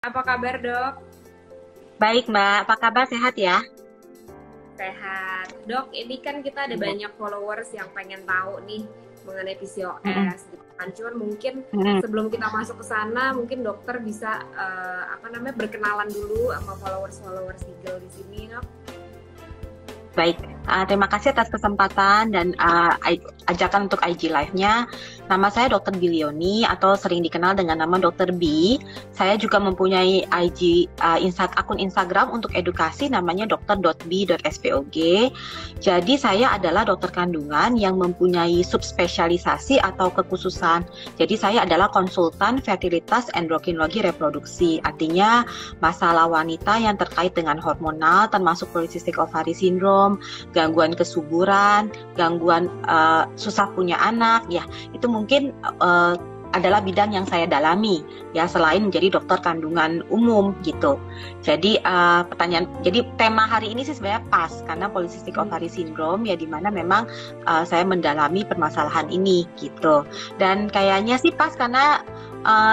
Apa kabar, Dok? Baik, Mbak. Apa kabar? Sehat ya? Sehat. Dok, ini kan kita ada Iya. banyak followers yang pengen tahu nih mengenai Mm-mm. PCOS gitu kan. Cuman mungkin Mm-mm. sebelum kita masuk ke sana, mungkin dokter bisa berkenalan dulu sama followers-followers Eagle di sini, Dok. Baik, terima kasih atas kesempatan dan ajakan untuk IG Live-nya. Nama saya Dr. Bilioni atau sering dikenal dengan nama Dr. B. Saya juga mempunyai akun Instagram untuk edukasi namanya dr.b.spog. Jadi saya adalah dokter kandungan yang mempunyai subspesialisasi atau kekhususan. Jadi saya adalah konsultan fertilitas endokrinologi reproduksi. Artinya masalah wanita yang terkait dengan hormonal termasuk polycystic ovary syndrome, gangguan kesuburan, gangguan susah punya anak, ya itu mungkin adalah bidang yang saya dalami ya selain menjadi dokter kandungan umum gitu. Jadi jadi tema hari ini sih sebenarnya pas karena polycystic ovary syndrome ya dimana memang saya mendalami permasalahan ini gitu. Dan kayaknya sih pas karena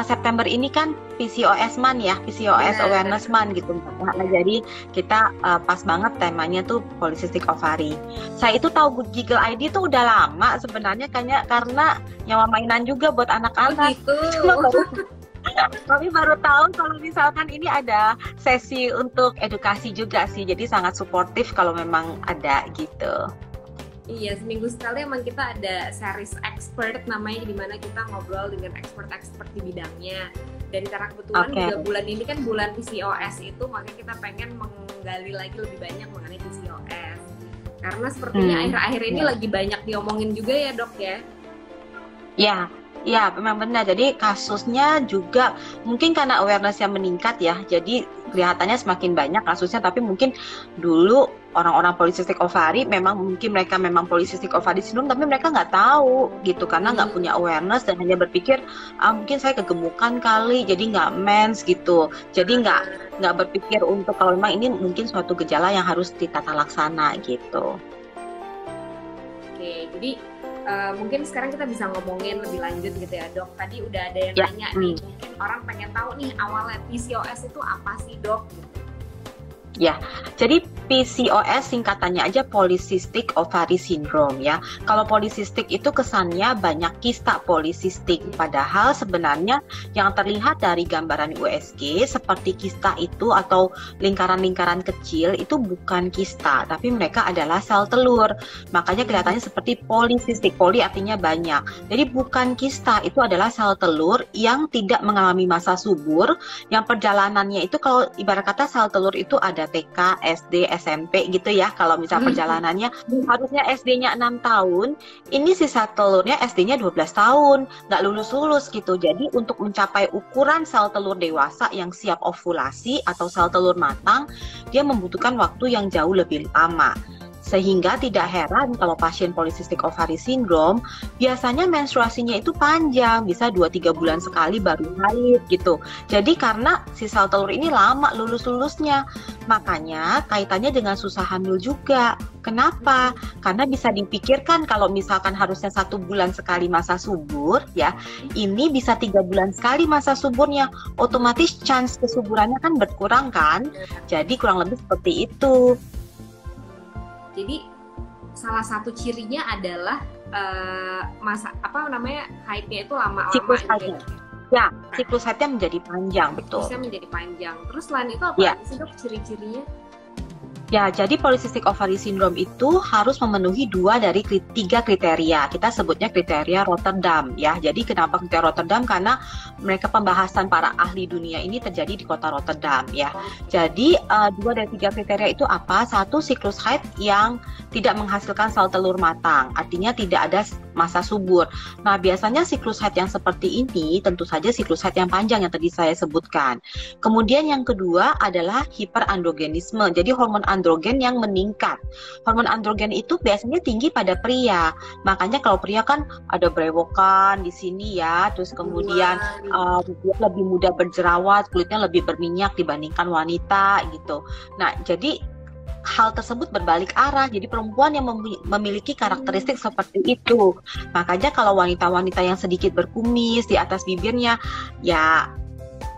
September ini kan PCOS Month ya, PCOS Benar. Awareness Month gitu. Nah, jadi kita pas banget temanya tuh polycystic ovary. Saya itu tahu Giggle ID tuh udah lama sebenarnya kayaknya karena nyawa mainan juga buat Oh anak-anak. gitu. Cuma kami baru tahu kalau misalkan ini ada sesi untuk edukasi juga sih. Jadi sangat suportif kalau memang ada gitu. Iya, seminggu sekali emang kita ada series expert namanya di mana kita ngobrol dengan expert-expert di bidangnya. Dan karena kebetulan Oke. juga bulan ini kan bulan PCOS itu, makanya kita pengen menggali lagi lebih banyak mengenai PCOS. Karena sepertinya akhir-akhir ini Ya. lagi banyak diomongin juga ya, Dok ya. Ya, ya memang benar. Jadi kasusnya juga mungkin karena awareness yang meningkat ya. Jadi kelihatannya semakin banyak kasusnya. Tapi mungkin dulu orang-orang polycystic ovary mungkin mereka memang polycystic ovary syndrome, tapi mereka nggak tahu gitu karena nggak punya awareness dan hanya berpikir mungkin saya kegemukan kali, jadi nggak mens gitu. Jadi nggak berpikir untuk kalau memang ini mungkin suatu gejala yang harus ditata laksana gitu. Oke, jadi mungkin sekarang kita bisa ngomongin lebih lanjut gitu ya, Dok. Tadi udah ada yang Ya. nanya nih, mungkin orang pengen tahu nih awalnya PCOS itu apa sih, Dok? Gitu. Ya, jadi PCOS singkatannya aja Polycystic Ovary Syndrome ya. Kalau polycystic itu kesannya banyak kista polycystic, padahal sebenarnya yang terlihat dari gambaran USG seperti kista itu atau lingkaran-lingkaran kecil itu bukan kista, tapi mereka adalah sel telur. Makanya kelihatannya seperti polycystic, poly artinya banyak. Jadi bukan kista, itu adalah sel telur yang tidak mengalami masa subur, yang perjalanannya itu kalau ibarat kata sel telur itu ada TK, SD, SMP gitu ya. Kalau misal perjalanannya harusnya SD-nya 6 tahun, ini sisa telurnya SD-nya 12 tahun, nggak lulus-lulus gitu. Jadi untuk mencapai ukuran sel telur dewasa yang siap ovulasi atau sel telur matang, dia membutuhkan waktu yang jauh lebih lama. Sehingga tidak heran kalau pasien polycystic ovary syndrome biasanya menstruasinya itu panjang, bisa 2-3 bulan sekali baru haid gitu. Jadi karena si sel telur ini lama lulus-lulusnya, makanya kaitannya dengan susah hamil juga. Kenapa? Karena bisa dipikirkan kalau misalkan harusnya 1 bulan sekali masa subur ya, ini bisa 3 bulan sekali masa suburnya, otomatis chance kesuburannya kan berkurang kan. Jadi kurang lebih seperti itu. Jadi salah satu cirinya adalah haidnya itu lama-lama Siklus gitu haidnya. ya. Ya, siklus haidnya menjadi panjang, betul. Bisa menjadi panjang. Terus selain itu apa Ya. lagi sih, Dok, ciri-cirinya? Ya, jadi polycystic ovary syndrome itu harus memenuhi 2 dari 3 kriteria. Kita sebutnya kriteria Rotterdam ya. Jadi kenapa kriteria Rotterdam? Karena mereka pembahasan para ahli dunia ini terjadi di kota Rotterdam ya. Jadi 2 dari 3 kriteria itu apa? 1, siklus haid yang tidak menghasilkan sel telur matang. Artinya tidak ada masa subur. Nah, biasanya siklus haid yang seperti ini tentu saja siklus haid yang panjang yang tadi saya sebutkan. Kemudian yang kedua adalah hiperandrogenisme. Jadi hormon androgen yang meningkat. Hormon androgen itu biasanya tinggi pada pria. Makanya kalau pria kan ada brewokan di sini ya, terus kemudian dia lebih mudah berjerawat, kulitnya lebih berminyak dibandingkan wanita gitu. Nah, jadi hal tersebut berbalik arah. Jadi perempuan yang memiliki karakteristik seperti itu. Makanya kalau wanita-wanita yang sedikit berkumis di atas bibirnya, ya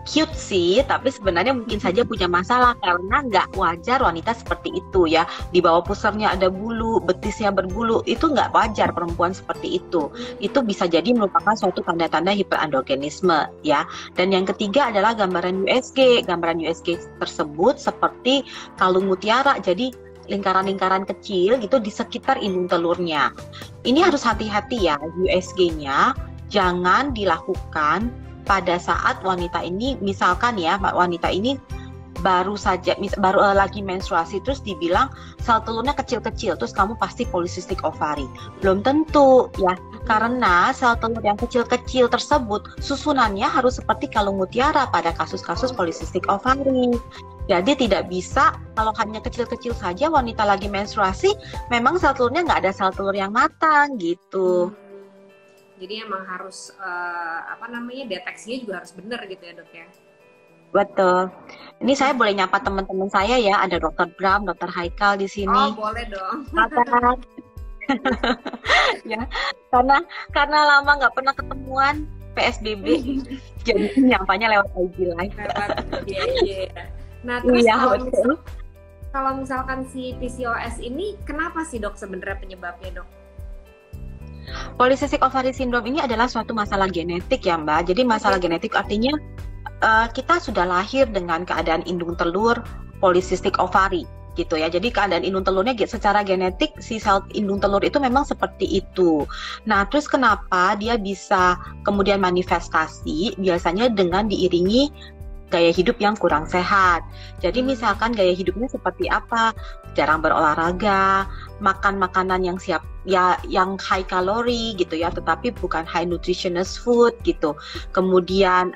cute sih, tapi sebenarnya mungkin saja punya masalah karena nggak wajar wanita seperti itu ya. Di bawah pusernya ada bulu, betisnya berbulu, itu nggak wajar perempuan seperti itu. Itu bisa jadi merupakan suatu tanda-tanda hiperandrogenisme ya. Dan yang ketiga adalah gambaran USG. Gambaran USG tersebut seperti kalung mutiara, jadi lingkaran-lingkaran kecil gitu di sekitar indung telurnya. Ini harus hati-hati ya, USG-nya jangan dilakukan pada saat wanita ini, misalkan ya, wanita ini baru saja lagi menstruasi terus dibilang sel telurnya kecil-kecil, terus kamu pasti polycystic ovary. Belum tentu ya, karena sel telur yang kecil-kecil tersebut susunannya harus seperti kalung mutiara pada kasus-kasus polycystic ovary. Jadi tidak bisa kalau hanya kecil-kecil saja wanita lagi menstruasi, memang sel telurnya nggak ada sel telur yang matang gitu. Jadi emang harus deteksinya juga harus benar gitu ya dok ya. Betul. Ini saya boleh nyapa teman-teman saya ya, ada Dokter Bram, Dokter Haikal di sini. Oh boleh dong. Ya, karena lama nggak pernah ketemuan PSBB, jadi nyampanya lewat IG Live. Iya. Nah terus iya, kalau misalkan si PCOS ini kenapa sih dok sebenarnya penyebabnya dok? Polycystic ovary syndrome ini adalah suatu masalah genetik ya Mbak. Jadi masalah genetik artinya kita sudah lahir dengan keadaan indung telur polycystic ovary gitu ya. Jadi keadaan indung telurnya secara genetik si sel indung telur itu memang seperti itu. Nah, terus kenapa dia bisa kemudian manifestasi? Biasanya dengan diiringi gaya hidup yang kurang sehat. Jadi misalkan gaya hidupnya seperti apa? Jarang berolahraga, makan makanan yang yang high kalori gitu ya, tetapi bukan high nutritionist food gitu. Kemudian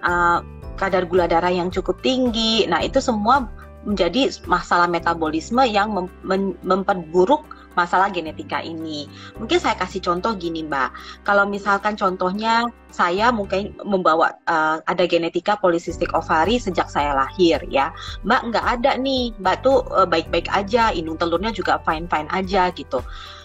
kadar gula darah yang cukup tinggi. Nah, itu semua menjadi masalah metabolisme yang memperburuk masalah genetika ini. Mungkin saya kasih contoh gini Mbak, kalau misalkan contohnya saya mungkin membawa ada genetika polycystic ovary sejak saya lahir ya, Mbak nggak ada nih, Mbak tuh baik-baik aja, indung telurnya juga fine-fine aja gitu.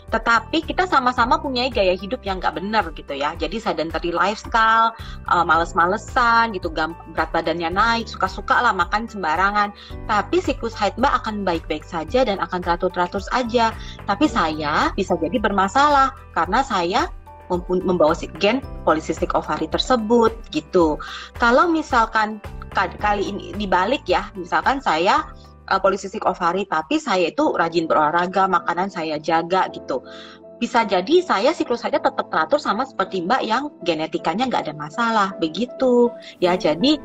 Tetapi kita sama-sama punya gaya hidup yang nggak benar gitu ya. Jadi sedentary lifestyle, males-malesan gitu, berat badannya naik, suka-suka lah makan sembarangan. Tapi siklus haid Mbak akan baik-baik saja dan akan teratur-teratur aja. Tapi saya bisa jadi bermasalah karena saya membawa gen polycystic ovary tersebut gitu. Kalau misalkan kali ini dibalik ya, misalkan saya polycystic ovary tapi saya itu rajin berolahraga, makanan saya jaga gitu, bisa jadi saya siklus saja tetap teratur sama seperti Mbak yang genetikanya nggak ada masalah begitu ya. Jadi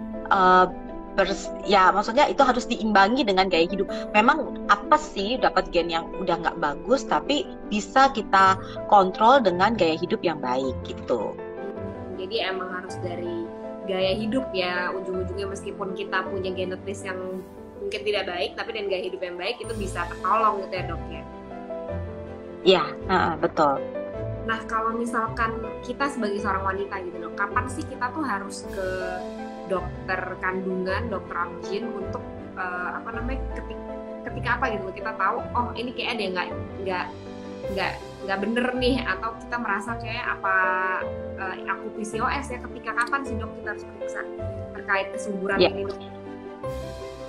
ya maksudnya itu harus diimbangi dengan gaya hidup. Memang apa sih dapat gen yang udah nggak bagus, tapi bisa kita kontrol dengan gaya hidup yang baik gitu. Jadi emang harus dari gaya hidup ya, ujung-ujungnya meskipun kita punya genetis yang mungkin tidak baik, tapi dengan gaya hidup yang baik itu bisa tertolong gitu ya dok ya? Iya, betul. Nah kalau misalkan kita sebagai seorang wanita gitu dok, kapan sih kita tuh harus ke dokter kandungan, dokter obgyn untuk ketika apa gitu kita tahu oh ini kayak ada yang nggak bener nih, atau kita merasa kayak aku PCOS ya, ketika kapan sih dok kita harus periksa terkait kesuburan ini?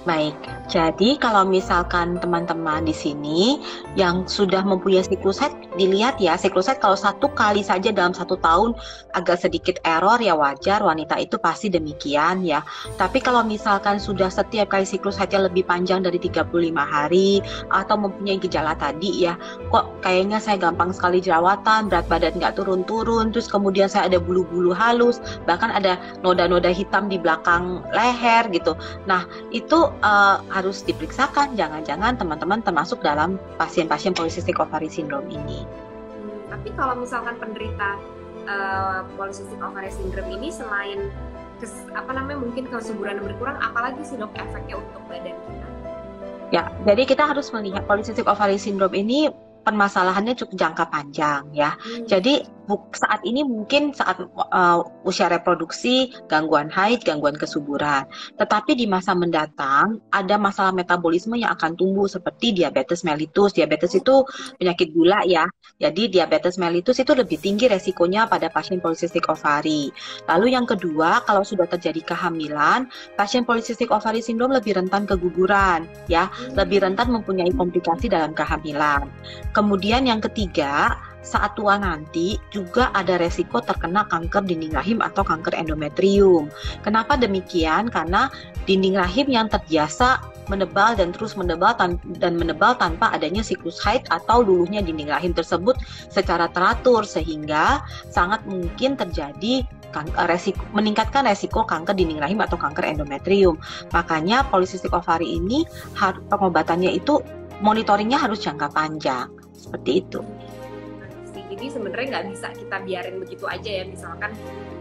Baik, jadi kalau misalkan teman-teman di sini yang sudah mempunyai siklus haid, dilihat ya, siklus haid kalau 1 kali saja dalam 1 tahun agak sedikit error ya wajar, wanita itu pasti demikian ya. Tapi kalau misalkan sudah setiap kali siklus haidnya lebih panjang dari 35 hari atau mempunyai gejala tadi ya, kok kayaknya saya gampang sekali jerawatan, berat badan nggak turun-turun, terus kemudian saya ada bulu-bulu halus, bahkan ada noda-noda hitam di belakang leher gitu. Nah, itu harus diperiksakan, jangan-jangan teman-teman termasuk dalam pasien-pasien polycystic ovary syndrome ini. Tapi kalau misalkan penderita polycystic ovary syndrome ini selain mungkin kesuburan berkurang, apalagi sih dok efeknya untuk badan kita? Ya, jadi kita harus melihat polycystic ovary syndrome ini permasalahannya cukup jangka panjang ya. Jadi saat ini mungkin saat usia reproduksi, gangguan haid, gangguan kesuburan. Tetapi di masa mendatang ada masalah metabolisme yang akan tumbuh seperti diabetes mellitus. Diabetes itu penyakit gula ya. Jadi diabetes mellitus itu lebih tinggi resikonya pada pasien polisistik ovari. Lalu yang kedua, kalau sudah terjadi kehamilan, pasien polisistik ovari sindrom lebih rentan keguguran ya, lebih rentan mempunyai komplikasi dalam kehamilan. Kemudian yang ketiga, saat tua nanti juga ada resiko terkena kanker dinding rahim atau kanker endometrium. Kenapa demikian? Karena dinding rahim yang terbiasa menebal dan terus menebal tanpa adanya siklus haid atau luluhnya dinding rahim tersebut secara teratur, sehingga sangat mungkin terjadi meningkatkan resiko kanker dinding rahim atau kanker endometrium. Makanya polisistik ovari ini pengobatannya itu monitoringnya harus jangka panjang, seperti itu. Jadi sebenarnya nggak bisa kita biarin begitu aja ya, misalkan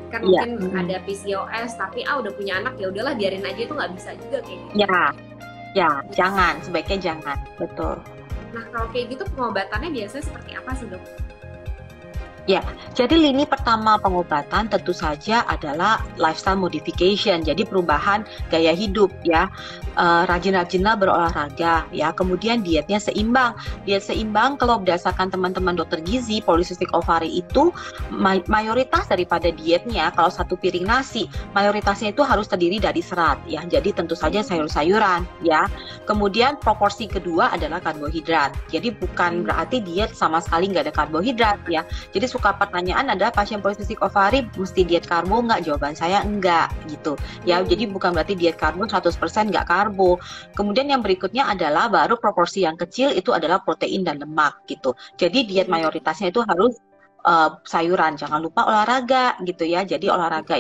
kan Ya. mungkin ada PCOS tapi udah punya anak, ya udahlah biarin aja, itu nggak bisa juga kayak gitu. Ya, jangan, sebaiknya jangan, betul. Nah kalau kayak gitu pengobatannya biasanya seperti apa sih dok? Ya, jadi lini pertama pengobatan tentu saja adalah lifestyle modification, jadi perubahan gaya hidup ya, rajin-rajinlah berolahraga ya, kemudian dietnya seimbang. Diet seimbang kalau berdasarkan teman-teman dokter gizi, polisistik ovari itu mayoritas daripada dietnya, kalau satu piring nasi, mayoritasnya itu harus terdiri dari serat ya, jadi tentu saja sayur-sayuran ya. Kemudian proporsi kedua adalah karbohidrat, jadi bukan berarti diet sama sekali nggak ada karbohidrat ya. Jadi suka pertanyaan adalah pasien polisistik ovari mesti diet karbo nggak? Jawaban saya enggak gitu ya. Jadi bukan berarti diet karbo 100% nggak karbo. Kemudian yang berikutnya adalah baru proporsi yang kecil itu adalah protein dan lemak gitu. Jadi diet mayoritasnya itu harus sayuran, jangan lupa olahraga gitu ya. Jadi olahraga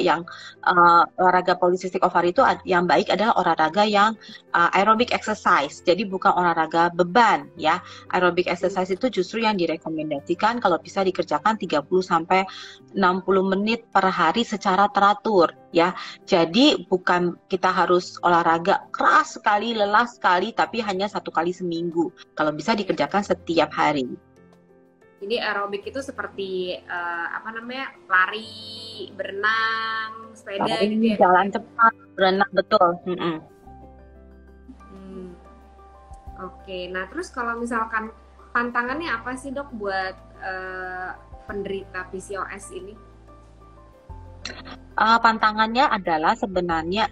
polisistik ovari itu yang baik adalah olahraga yang aerobic exercise. Jadi bukan olahraga beban ya. Aerobic exercise itu justru yang direkomendasikan kalau bisa dikerjakan 30 sampai 60 menit per hari secara teratur ya. Jadi bukan kita harus olahraga keras sekali, lelah sekali, tapi hanya 1 kali seminggu. Kalau bisa dikerjakan setiap hari. Jadi aerobik itu seperti lari, berenang, sepeda gitu ya? Jalan cepat, berenang, betul. Oke, nah terus kalau misalkan tantangannya apa sih dok buat penderita PCOS ini? Pantangannya adalah sebenarnya,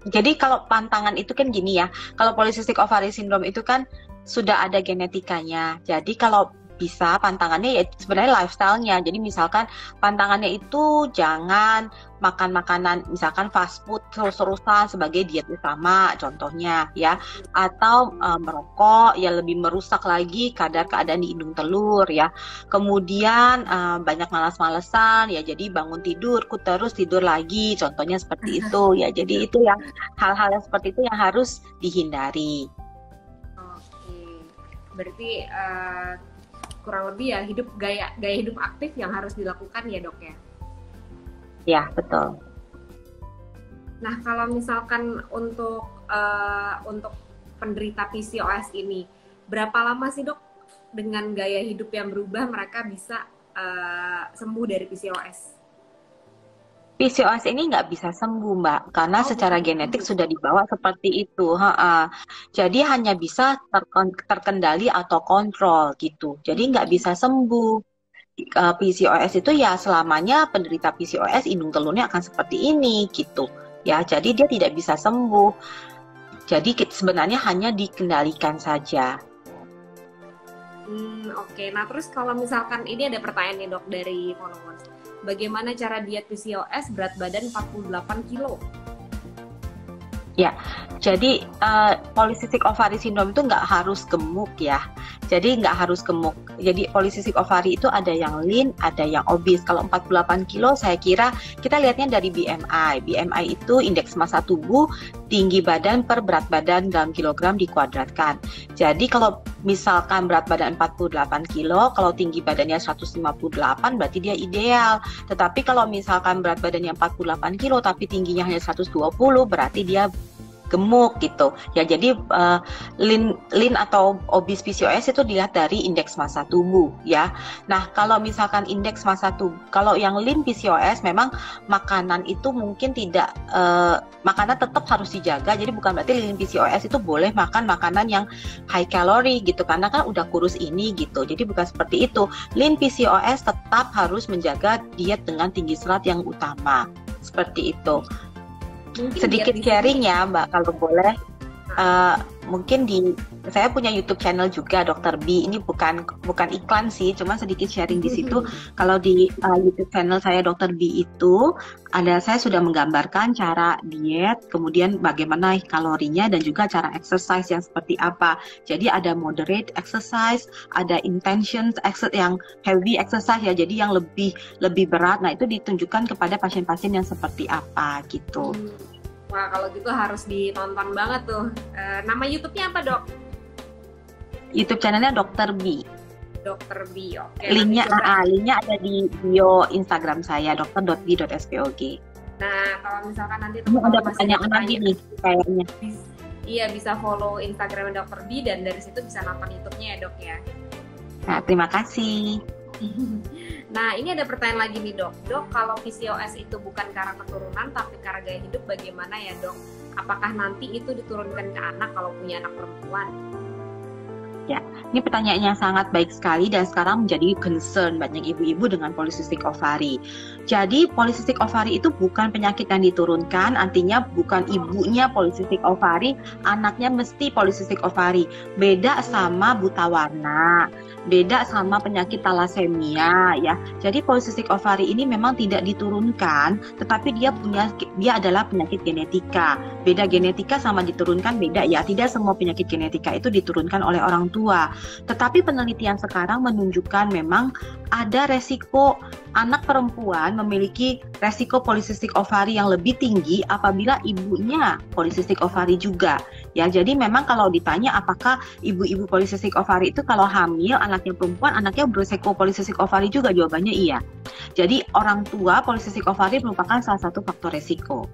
jadi kalau pantangan itu kan gini ya, kalau polycystic ovary syndrome itu kan sudah ada genetikanya. Jadi kalau bisa pantangannya ya sebenarnya lifestyle-nya. Jadi misalkan pantangannya itu jangan makan makanan misalkan fast food terus-terusan sebagai diet utama contohnya ya, atau merokok ya lebih merusak lagi kadar keadaan di indung telur ya. Kemudian banyak malas-malesan ya, jadi bangun tidur terus tidur lagi contohnya seperti itu ya. Jadi itu yang hal-hal yang seperti itu yang harus dihindari. Oke, berarti kurang lebih ya gaya hidup aktif yang harus dilakukan ya dok ya? Ya betul. Nah kalau misalkan untuk penderita PCOS ini berapa lama sih dok dengan gaya hidup yang berubah mereka bisa sembuh dari PCOS? PCOS ini nggak bisa sembuh Mbak, karena secara genetik sudah dibawa seperti itu. Jadi hanya bisa terkendali atau kontrol gitu. Jadi nggak bisa sembuh. PCOS itu ya selamanya penderita PCOS indung telurnya akan seperti ini gitu. Ya, jadi dia tidak bisa sembuh. Jadi sebenarnya hanya dikendalikan saja. Oke, nah terus kalau misalkan ini ada pertanyaan nih dok dari followers. Bagaimana cara diet PCOS berat badan 48 kilo? Ya, jadi polycystic ovary syndrome itu nggak harus gemuk ya. Jadi nggak harus gemuk. Jadi polycystic ovary itu ada yang lean, ada yang obese. Kalau 48 kilo saya kira kita lihatnya dari BMI. BMI itu indeks massa tubuh, tinggi badan per berat badan dalam kilogram dikuadratkan. Jadi kalau misalkan berat badan 48 kilo, kalau tinggi badannya 158 berarti dia ideal. Tetapi kalau misalkan berat badannya 48 kilo tapi tingginya hanya 120 berarti dia gemuk gitu ya. Jadi lean atau obes PCOS itu dilihat dari indeks massa tubuh ya. Nah, kalau misalkan indeks massa tubuh, kalau yang lean PCOS memang makanan itu mungkin tidak, makanan tetap harus dijaga. Jadi bukan berarti lean PCOS itu boleh makan makanan yang high calorie gitu, karena kan udah kurus ini gitu. Jadi bukan seperti itu. Lean PCOS tetap harus menjaga diet dengan tinggi serat yang utama. Seperti itu. Mungkin Sedikit sharing ya Mbak, kalau boleh. Mungkin saya punya YouTube channel juga, Dr. B. Ini bukan iklan sih, cuma sedikit sharing di situ. Kalau di YouTube channel saya Dr. B itu saya sudah menggambarkan cara diet, kemudian bagaimana kalorinya, dan juga cara exercise yang seperti apa. Jadi ada moderate exercise, ada intention exercise yang heavy exercise ya. Jadi yang lebih berat. Nah, itu ditunjukkan kepada pasien-pasien yang seperti apa gitu. Wah, kalau gitu harus ditonton banget tuh. Nama YouTube-nya apa, Dok? YouTube channelnya Dr. B. Dr. B, oke. Linknya ada di bio Instagram saya, dr.b.spog. Nah, kalau misalkan nanti ada pertanyaan lagi nih kayaknya. Iya, bisa follow Instagram Dr. B dan dari situ bisa nonton YouTube-nya ya, Dok ya. Nah, terima kasih. Nah, ini ada pertanyaan lagi nih, Dok. Dok, kalau PCOS itu bukan karena keturunan tapi karena gaya hidup, bagaimana ya, Dok? Apakah nanti itu diturunkan ke anak kalau punya anak perempuan? Ya, ini pertanyaannya sangat baik sekali dan sekarang menjadi concern banyak ibu-ibu dengan polycystic ovary. Jadi polycystic ovary itu bukan penyakit yang diturunkan, artinya bukan ibunya polycystic ovary, anaknya mesti polycystic ovary. Beda sama buta warna, beda sama penyakit thalassemia ya. Jadi polycystic ovary ini memang tidak diturunkan, tetapi dia adalah penyakit genetika. Beda genetika sama diturunkan beda ya. Tidak semua penyakit genetika itu diturunkan oleh orang tua. Tetapi penelitian sekarang menunjukkan memang ada resiko anak perempuan memiliki resiko polycystic ovary yang lebih tinggi apabila ibunya polycystic ovary juga. Ya, jadi memang kalau ditanya apakah ibu-ibu polycystic ovary itu kalau hamil anaknya perempuan, anaknya beresiko polycystic ovary juga, jawabannya iya. Jadi orang tua polycystic ovary merupakan salah satu faktor resiko.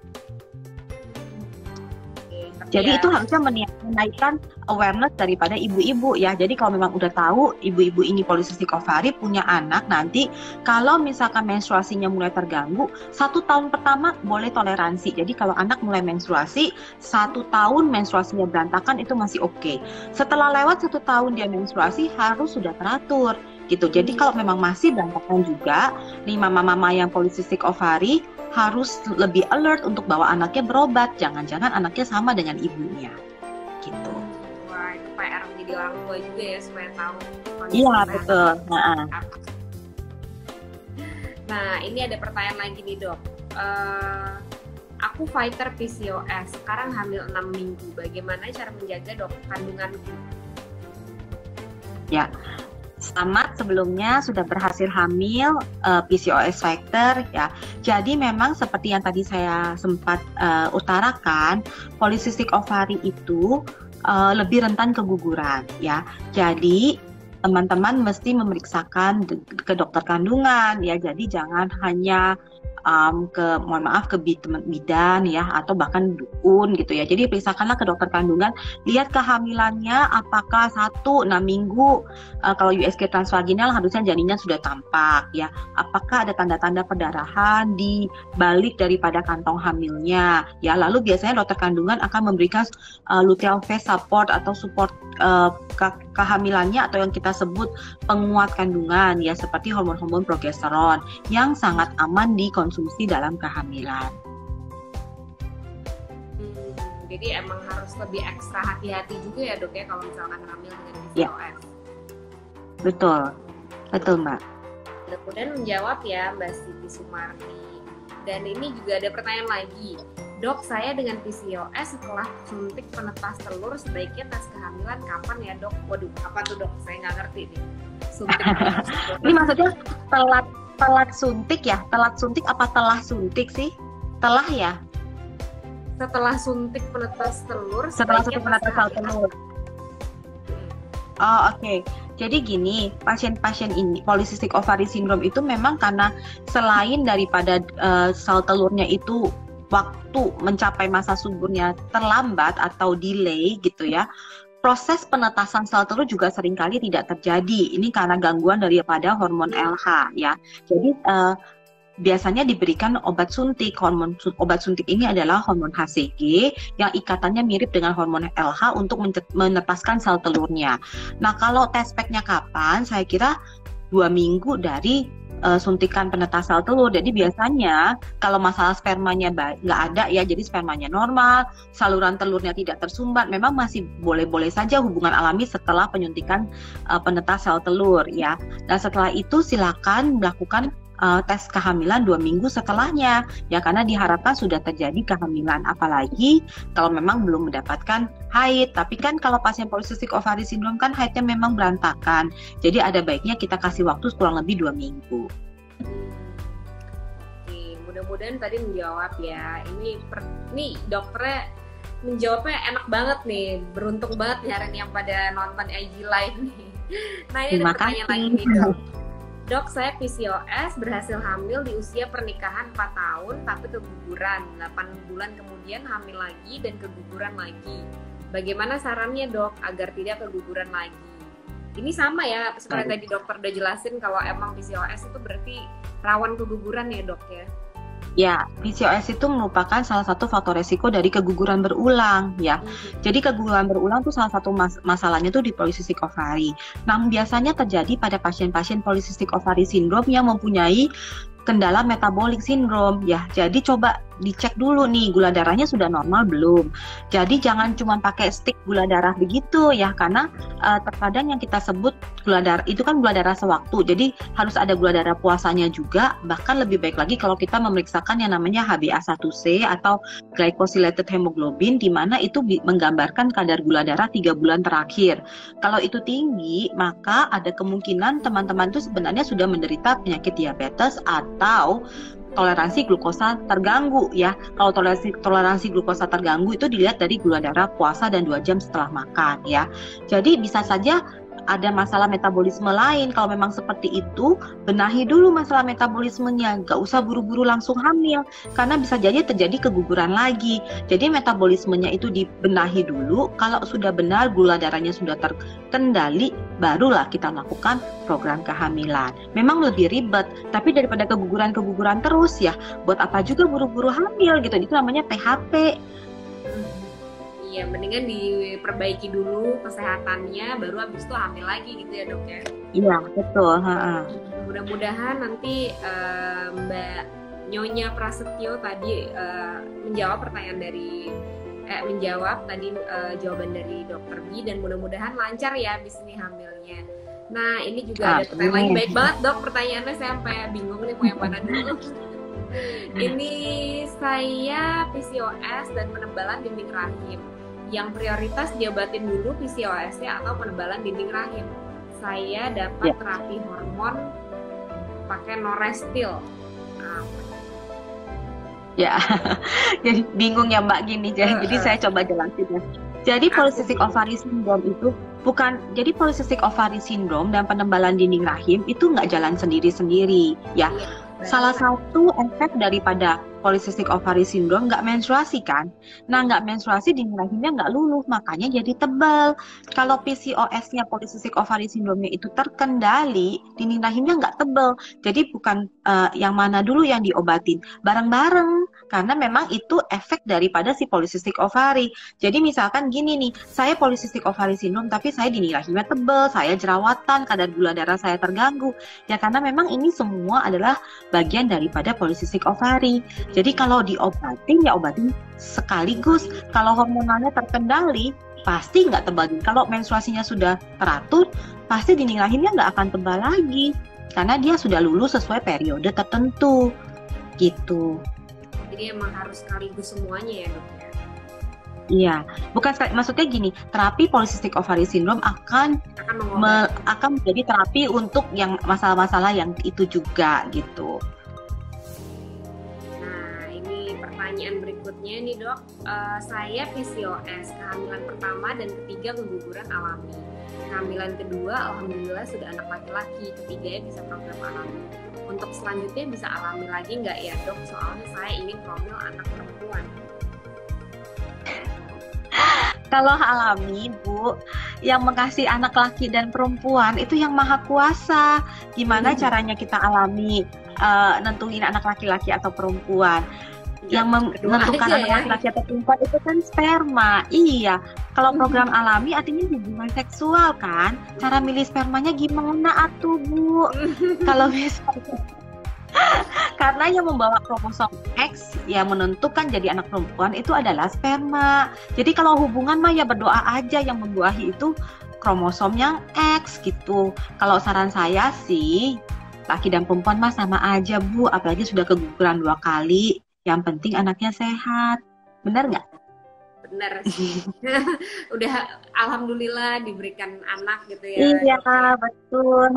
Jadi itu harusnya menaikkan awareness daripada ibu-ibu ya. Jadi kalau memang udah tahu ibu-ibu ini polycystic ovary punya anak, nanti kalau misalkan menstruasinya mulai terganggu, 1 tahun pertama boleh toleransi. Jadi kalau anak mulai menstruasi 1 tahun menstruasinya berantakan itu masih oke. Setelah lewat 1 tahun dia menstruasi harus sudah teratur gitu. Jadi kalau memang masih berantakan juga, nih mama-mama yang polycystic ovary harus lebih alert untuk bawa anaknya berobat. Jangan-jangan anaknya sama dengan ibunya gitu. Wah, itu PR menjadi orang tua juga ya, supaya tahu. Iya, betul. Nah, ini ada pertanyaan lagi nih, Dok. Aku fighter PCOS, sekarang hamil 6 minggu. Bagaimana cara menjaga, Dok, kandunganku? Ya, selamat sebelumnya sudah berhasil hamil PCOS fighter ya. Jadi memang seperti yang tadi saya sempat utarakan, polycystic ovary itu lebih rentan keguguran ya. Jadi teman-teman mesti memeriksakan ke dokter kandungan ya. Jadi jangan hanya ke bidan ya, atau bahkan dukun gitu ya. Jadi periksakanlah ke dokter kandungan, lihat kehamilannya apakah 6 minggu. Kalau USG transvaginal harusnya janinnya sudah tampak ya. Apakah ada tanda-tanda perdarahan di balik daripada kantong hamilnya ya. Lalu biasanya dokter kandungan akan memberikan luteal phase support atau support kehamilannya, atau yang kita sebut penguat kandungan ya, seperti hormon-hormon progesteron yang sangat aman dikonsumsi dalam kehamilan. Jadi emang harus lebih ekstra hati-hati juga ya, Dok ya, kalau misalkan hamil dengan PCOS. Ya. Betul Mbak. Mudah-mudahan menjawab ya Mbak Siti Sumarni. Dan ini juga ada pertanyaan lagi. Dok, saya dengan PCOS setelah suntik penetas telur, sebaiknya tes kehamilan kapan ya, Dok? Waduh, apa tuh, Dok? Saya nggak ngerti nih. Suntik penetas telur. Ini maksudnya telat suntik ya? Telat suntik apa telah suntik sih? Telah ya? Setelah suntik penetas telur. Setelah suntik penetas telur. Oh, oke. Jadi gini, pasien-pasien ini polycystic ovary syndrome itu memang karena selain daripada sel telurnya itu waktu mencapai masa suburnya terlambat atau delay gitu ya, proses penetasan sel telur juga seringkali tidak terjadi. Ini karena gangguan daripada hormon LH ya. Jadi biasanya diberikan obat suntik. Obat suntik ini adalah hormon HCG yang ikatannya mirip dengan hormon LH untuk menetaskan sel telurnya. Nah, kalau test pack-nya kapan? Saya kira 2 minggu dari suntikan penetas sel telur. Jadi biasanya kalau masalah spermanya nggak ada ya, jadi spermanya normal, saluran telurnya tidak tersumbat, memang masih boleh-boleh saja hubungan alami setelah penyuntikan penetas sel telur ya. Dan setelah itu silakan melakukan tes kehamilan 2 minggu setelahnya ya, karena diharapkan sudah terjadi kehamilan, apalagi kalau memang belum mendapatkan haid. Tapi kan kalau pasien polycystic ovary syndrome kan haidnya memang berantakan, jadi ada baiknya kita kasih waktu kurang lebih 2 minggu. Oke, mudah-mudahan tadi menjawab ya. Ini dokternya menjawabnya enak banget nih, beruntung banget nih hari ini yang pada nonton IG Live nih. Nah, ini ada pertanyaan lagi nih, Dok. Dok, saya PCOS, berhasil hamil di usia pernikahan 4 tahun tapi keguguran. 8 bulan kemudian hamil lagi dan keguguran lagi. Bagaimana sarannya, Dok, agar tidak keguguran lagi? Ini sama ya, seperti tadi dokter udah jelasin kalau emang PCOS itu berarti rawan keguguran ya, Dok ya? Ya, PCOS itu merupakan salah satu faktor resiko dari keguguran berulang ya. Jadi keguguran berulang itu salah satu masalahnya tuh di polycystic ovary. Nah, biasanya terjadi pada pasien-pasien polycystic ovary syndrome yang mempunyai kendala metabolic syndrome ya. Jadi coba dicek dulu nih gula darahnya sudah normal belum. Jadi jangan cuma pakai stick gula darah begitu ya, karena terkadang yang kita sebut gula darah itu kan gula darah sewaktu. Jadi harus ada gula darah puasanya juga. Bahkan lebih baik lagi kalau kita memeriksakan yang namanya HbA1c atau glycosylated hemoglobin, di mana itu menggambarkan kadar gula darah 3 bulan terakhir. Kalau itu tinggi, maka ada kemungkinan teman-teman itu sebenarnya sudah menderita penyakit diabetes atau toleransi glukosa terganggu ya. Kalau toleransi glukosa terganggu itu dilihat dari gula darah puasa dan 2 jam setelah makan ya. Jadi bisa saja ada masalah metabolisme lain. Kalau memang seperti itu, benahi dulu masalah metabolismenya. Gak usah buru-buru langsung hamil, karena bisa jadi terjadi keguguran lagi. Jadi metabolismenya itu dibenahi dulu. Kalau sudah benar, gula darahnya sudah terkendali, barulah kita melakukan program kehamilan. Memang lebih ribet, tapi daripada keguguran-keguguran terus ya, buat apa juga buru-buru hamil gitu. Itu namanya PHP. Iya, mendingan diperbaiki dulu kesehatannya, baru habis itu hamil lagi gitu ya, Dok ya? Iya, betul. Mudah-mudahan nanti Mbak Nyonya Prasetyo tadi menjawab pertanyaan menjawab tadi jawaban dari Dokter B, dan mudah-mudahan lancar ya habis ini hamilnya. Nah, ini juga ada pertanyaan lagi. Baik banget, Dok, pertanyaannya saya sampai bingung nih mau yang mana dulu. Ini saya PCOS dan penebalan dinding rahim. Yang prioritas diobatin dulu PCOS-nya atau penebalan dinding rahim? Saya dapat terapi hormon pakai Norestil. Ya, jadi bingung ya Mbak gini. Jadi saya coba jelasin ya. Jadi polycystic ovary syndrome itu jadi polycystic ovary syndrome dan penebalan dinding rahim itu nggak jalan sendiri-sendiri ya. Salah satu efek daripada polycystic ovary syndrome nggak menstruasi kan. Nah, nggak menstruasi dinding rahimnya nggak luluh, makanya jadi tebal. Kalau PCOS-nya polycystic ovary syndrome-nya itu terkendali, dinding rahimnya nggak tebal. Jadi bukan yang mana dulu yang diobatin, bareng-bareng. Karena memang itu efek daripada si polycystic ovary. Jadi misalkan gini nih, saya polycystic ovary syndrome tapi saya dinding rahimnya tebal, saya jerawatan, kadar gula darah saya terganggu. Ya karena memang ini semua adalah bagian daripada polycystic ovary. Jadi kalau diobatin ya obatin sekaligus. Kalau hormonalnya terkendali pasti nggak tebal. Kalau menstruasinya sudah teratur pasti dinding rahimnya nggak akan tebal lagi karena dia sudah lulus sesuai periode tertentu gitu. Jadi emang harus sekaligus semuanya ya, Dok ya? Iya, bukan maksudnya gini, terapi polycystic ovary syndrome akan menjadi terapi untuk yang masalah-masalah yang itu juga gitu. Pertanyaan berikutnya nih, Dok, saya PCOS, kehamilan pertama dan ketiga keguguran alami. kehamilan kedua alhamdulillah sudah anak laki-laki, ketiganya bisa program alami. Untuk selanjutnya bisa alami lagi nggak ya dok? Soalnya saya ingin promil anak perempuan. Kalau alami, Bu, yang mengasih anak laki dan perempuan itu yang maha kuasa. Gimana caranya kita alami nentuin anak laki-laki atau perempuan? Yang menentukan anak laki-laki atau perempuan itu kan sperma. Iya. Kalau program alami artinya hubungan seksual kan. Cara milih spermanya gimana atuh, Bu? Kalau misalnya karena yang membawa kromosom X yang menentukan jadi anak perempuan itu adalah sperma. Jadi kalau hubungan mah ya berdoa aja, yang membuahi itu kromosomnya X gitu. Kalau saran saya sih laki dan perempuan mah sama aja, Bu, apalagi sudah keguguran 2 kali. Yang penting anaknya sehat. Benar nggak? Benar sih. Udah alhamdulillah diberikan anak gitu ya. Iya, betul.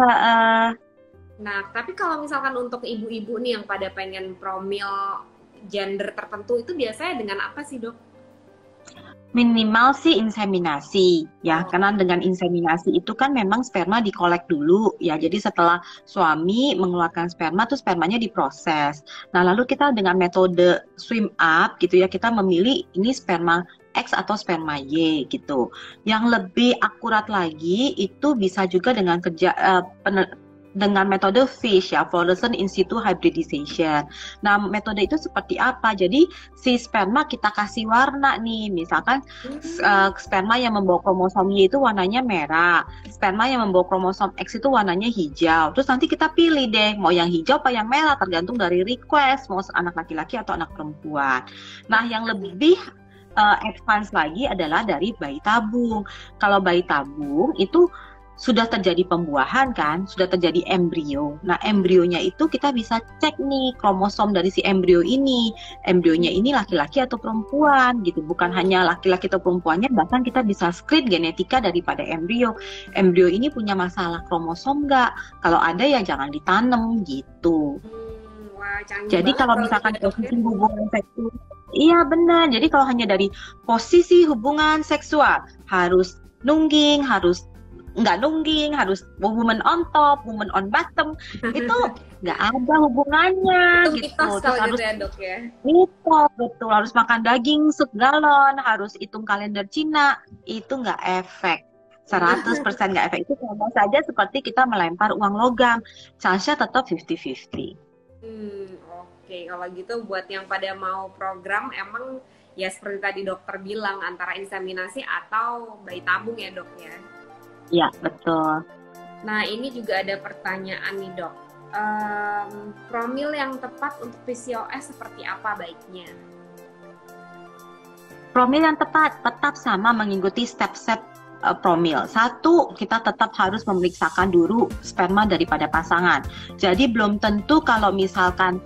Nah, tapi kalau misalkan untuk ibu-ibu nih yang pada pengen promil gender tertentu itu biasanya dengan apa sih, Dok? Minimal sih inseminasi ya, karena dengan inseminasi itu kan memang sperma dikolek dulu ya. Jadi setelah suami mengeluarkan sperma tuh spermanya diproses. Nah, lalu kita dengan metode swim up gitu ya, kita memilih ini sperma X atau sperma Y gitu. Yang lebih akurat lagi itu bisa juga dengan dengan metode FISH ya, fluorescent in situ hybridization. Nah, metode itu seperti apa? Jadi si sperma kita kasih warna nih, misalkan sperma yang membawa kromosom Y itu warnanya merah, sperma yang membawa kromosom X itu warnanya hijau. Terus nanti kita pilih deh mau yang hijau apa yang merah, tergantung dari request mau anak laki-laki atau anak perempuan. Nah, yang lebih advance lagi adalah dari bayi tabung. Kalau bayi tabung itu sudah terjadi pembuahan kan, sudah terjadi embrio. Nah, embrionya itu kita bisa cek nih kromosom dari si embrio ini. Embrionya ini laki-laki atau perempuan gitu. Bukan hanya laki-laki atau perempuannya, bahkan kita bisa screen genetika daripada embrio. Embrio ini punya masalah kromosom nggak? Kalau ada ya jangan ditanam gitu. Wah, jadi kalau misalkan posisi hubungan seksual, iya benar. Jadi kalau hanya dari posisi hubungan seksual harus nungging, harus nggak nungging, harus woman on top, woman on bottom, itu nggak ada hubungannya itu gitu. Terus harus gitu ya, Dok ya. Mitos, betul, harus makan daging segalon, harus hitung kalender Cina, itu nggak efek. 100% nggak efek. Itu sama saja seperti kita melempar uang logam. Chance-nya tetap 50-50. Oke, kalau gitu buat yang pada mau program emang ya seperti tadi dokter bilang antara inseminasi atau bayi tabung ya, Dok ya. Ya, betul. Nah, ini juga ada pertanyaan nih, Dok. Promil yang tepat untuk PCOS seperti apa baiknya? Promil yang tepat tetap sama mengikuti step-step promil. 1, kita tetap harus memeriksakan dulu sperma daripada pasangan. Jadi belum tentu kalau misalkan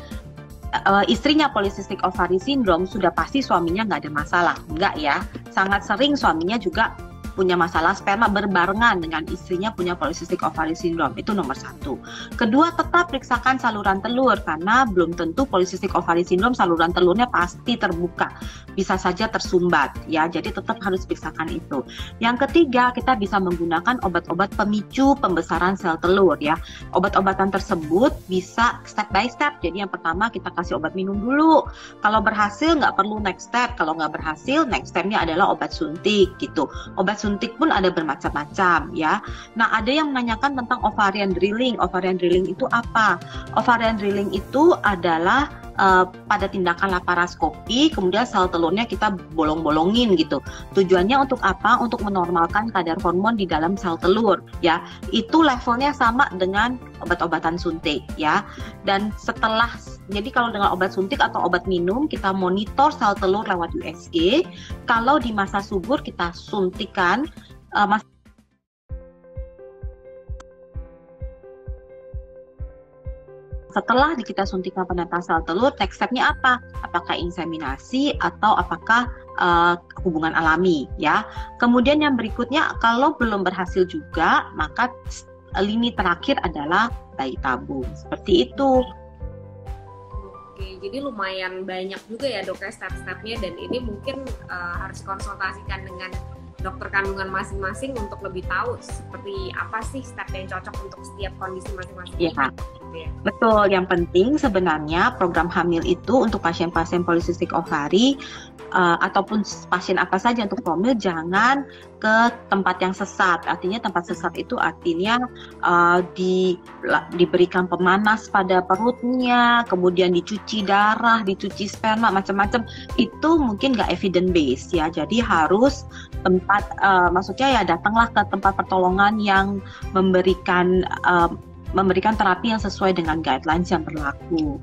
istrinya polycystic ovary syndrome sudah pasti suaminya nggak ada masalah. Enggak ya. Sangat sering suaminya juga punya masalah sperma berbarengan dengan istrinya punya polycystic ovary syndrome. Itu nomor 1. Kedua, tetap periksakan saluran telur karena belum tentu polycystic ovary syndrome saluran telurnya pasti terbuka. Bisa saja tersumbat ya. Jadi tetap harus periksakan itu. Yang ketiga, kita bisa menggunakan obat-obat pemicu pembesaran sel telur ya. Obat-obatan tersebut bisa step by step. Jadi yang pertama kita kasih obat minum dulu. Kalau berhasil nggak perlu next step. Kalau nggak berhasil, next stepnya adalah obat suntik gitu. Obat suntik pun ada bermacam-macam ya. Nah, ada yang menanyakan tentang ovarian drilling. Ovarian drilling itu apa? Ovarian drilling itu adalah pada tindakan laparoskopi, kemudian sel telurnya kita bolong-bolongin gitu. Tujuannya untuk apa? Untuk menormalkan kadar hormon di dalam sel telur ya. Itu levelnya sama dengan obat-obatan suntik ya. Dan jadi kalau dengan obat suntik atau obat minum kita monitor sel telur lewat USG. Kalau di masa subur kita suntikan setelah kita suntikan penata sel telur, next step-nya apa? Apakah inseminasi atau apakah hubungan alami ya. Kemudian yang berikutnya kalau belum berhasil juga, maka lini terakhir adalah bayi tabung. Seperti itu. Oke, jadi lumayan banyak juga ya, Dok, step-stepnya, dan ini mungkin harus konsultasikan dengan dokter kandungan masing-masing untuk lebih tahu seperti apa sih step yang cocok untuk setiap kondisi masing-masing. Iya, betul. Yang penting sebenarnya program hamil itu untuk pasien-pasien polisistik ovari ataupun pasien apa saja untuk hamil jangan ke tempat yang sesat. Artinya tempat sesat itu artinya diberikan pemanas pada perutnya, kemudian dicuci darah, dicuci sperma, macam-macam. Itu mungkin nggak evidence based ya. Jadi harus tempat, maksudnya ya datanglah ke tempat pertolongan yang memberikan terapi yang sesuai dengan guidelines yang berlaku.